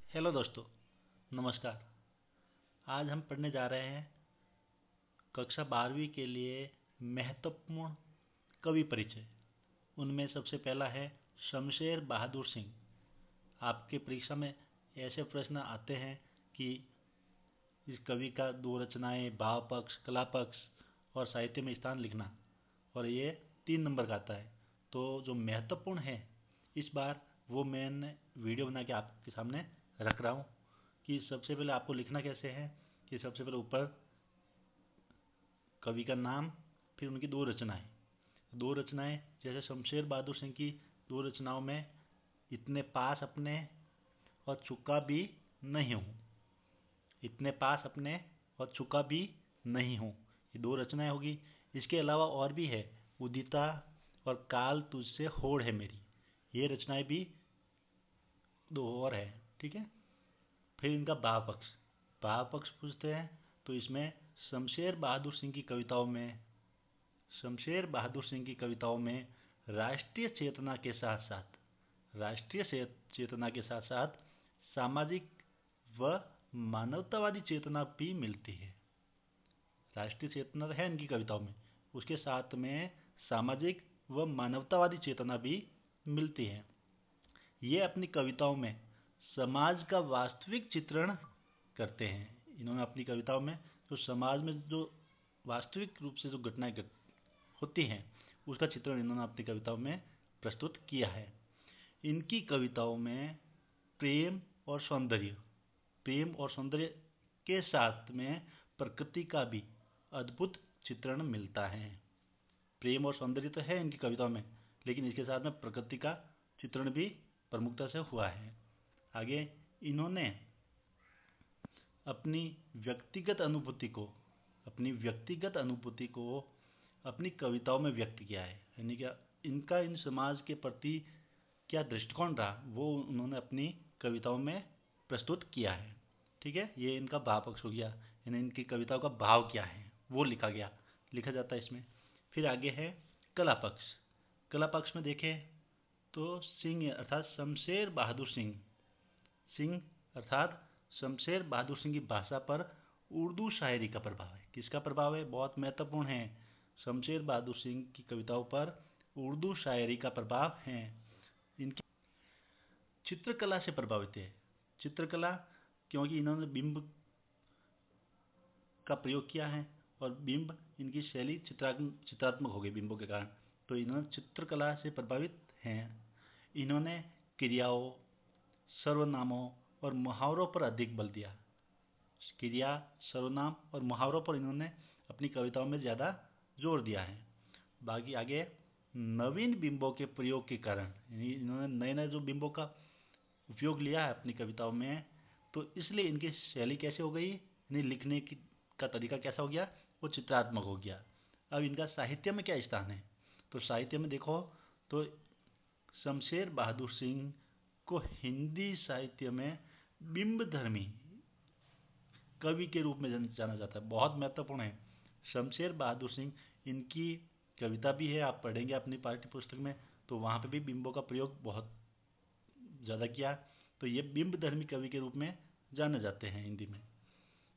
Hello दोस्तों, नमस्कार। आज हम पढ़ने जा रहे हैं कक्षा 12वीं के लिए महत्वपूर्ण कवि परिचय। उनमें सबसे पहला है शमशेर बहादुर सिंह। आपके परीक्षा में ऐसे प्रश्न आते हैं कि इस कवि का दो रचनाएं, भाव पक्ष, कला पक्ष और साहित्य में स्थान लिखना, और ये 3 नंबर का आता है। तो जो महत्वपूर्ण है इस बार वो मैंने वीडियो बना के आपके सामने रख रहा हूँ कि सबसे पहले आपको लिखना कैसे है कि सबसे पहले ऊपर कवि का नाम, फिर उनकी दो रचनाएं जैसे शमशेर बहादुर सिंह की दो रचनाओं में इतने पास अपने और चुका भी नहीं हूँ, इतने पास अपने और चुका भी नहीं हूँ, ये दो रचनाएं होगी। इसके अलावा और भी है, उदिता और काल तुझसे होड़ है मेरी, ये रचनाएं भी दो और है। ठीक है। फिर इनका भाव पक्ष पूछते हैं तो इसमें शमशेर बहादुर सिंह की कविताओं में राष्ट्रीय चेतना के साथ साथ सामाजिक व मानवतावादी चेतना भी मिलती है। राष्ट्रीय चेतना है इनकी कविताओं में, उसके साथ में सामाजिक व मानवतावादी चेतना भी मिलती है। ये अपनी कविताओं में समाज का वास्तविक चित्रण करते हैं। इन्होंने अपनी कविताओं में जो समाज में जो वास्तविक रूप से जो घटनाएं होती हैं उसका चित्रण इन्होंने अपनी कविताओं में प्रस्तुत किया है। इनकी कविताओं में प्रेम और सौंदर्य के साथ में प्रकृति का भी अद्भुत चित्रण मिलता है। प्रेम और सौंदर्य तो है इनकी कविताओं में, लेकिन इसके साथ में प्रकृति का चित्रण भी प्रमुखता से हुआ है। आगे इन्होंने अपनी व्यक्तिगत अनुभूति को अपनी कविताओं में व्यक्त किया है। यानी कि इनका इन समाज के प्रति क्या दृष्टिकोण रहा वो उन्होंने अपनी कविताओं में प्रस्तुत किया है। ठीक है, ये इनका भाव पक्ष हो गया, यानी इनकी कविताओं का भाव क्या है वो लिखा जाता है इसमें। फिर आगे है कला पक्ष में देखें तो सिंह अर्थात शमशेर बहादुर सिंह की भाषा पर उर्दू शायरी का प्रभाव है। किसका प्रभाव है? बहुत महत्वपूर्ण है। शमशेर बहादुर सिंह की कविताओं पर उर्दू शायरी का प्रभाव है। इनकी चित्रकला से प्रभावित है। चित्रकला क्योंकि इन्होंने बिंब का प्रयोग किया है और बिंब इनकी शैली चित्रात्मक हो गई बिंबों के कारण, तो इन्होंने चित्रकला से प्रभावित हैं। इन्होंने क्रियाओं, सर्वनामों और मुहावरों पर अधिक बल दिया। क्रिया, सर्वनाम और मुहावरों पर इन्होंने अपनी कविताओं में ज़्यादा जोर दिया है। बाकी आगे नवीन बिंबों के प्रयोग के कारण, इन्होंने नए नए जो बिंबों का उपयोग लिया है अपनी कविताओं में, तो इसलिए इनकी शैली कैसे हो गई, इन्हें लिखने का तरीका कैसा हो गया, वो चित्रात्मक हो गया। अब इनका साहित्य में क्या स्थान है, तो साहित्य में देखो तो शमशेर बहादुर सिंह को हिंदी साहित्य में बिंबधर्मी कवि के रूप में जाना जाता है। बहुत महत्वपूर्ण है शमशेर बहादुर सिंह। इनकी कविता भी है, आप पढ़ेंगे अपनी पाठ्य पुस्तक में, तो वहाँ पे भी बिंबों का प्रयोग बहुत ज़्यादा किया। तो ये बिंबधर्मी कवि के रूप में जाने जाते हैं हिंदी में।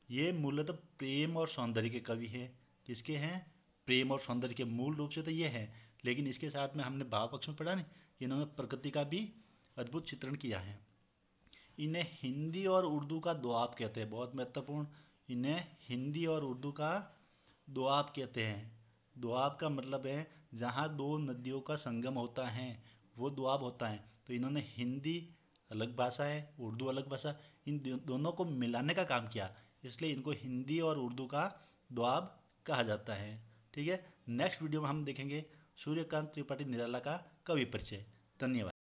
ये मूलतः प्रेम और सौंदर्य के कवि हैं। किसके हैं? प्रेम और सौंदर्य के। मूल रूप से तो ये है, लेकिन इसके साथ में हमने भाव पक्ष में पढ़ा नहीं, इन्होंने प्रकृति का भी अद्भुत चित्रण किया है। इन्हें हिंदी और उर्दू का दोआब कहते हैं। बहुत महत्वपूर्ण, इन्हें हिंदी और उर्दू का दोआब कहते हैं। दोआब का मतलब है जहाँ दो नदियों का संगम होता है वो दोआब होता है। तो इन्होंने हिंदी अलग भाषा है, उर्दू अलग भाषा, इन दोनों को मिलाने का काम किया, इसलिए इनको हिंदी और उर्दू का दोआब कहा जाता है। ठीक है, नेक्स्ट वीडियो में हम देखेंगे सूर्यकांत त्रिपाठी निराला का कवि परिचय। धन्यवाद।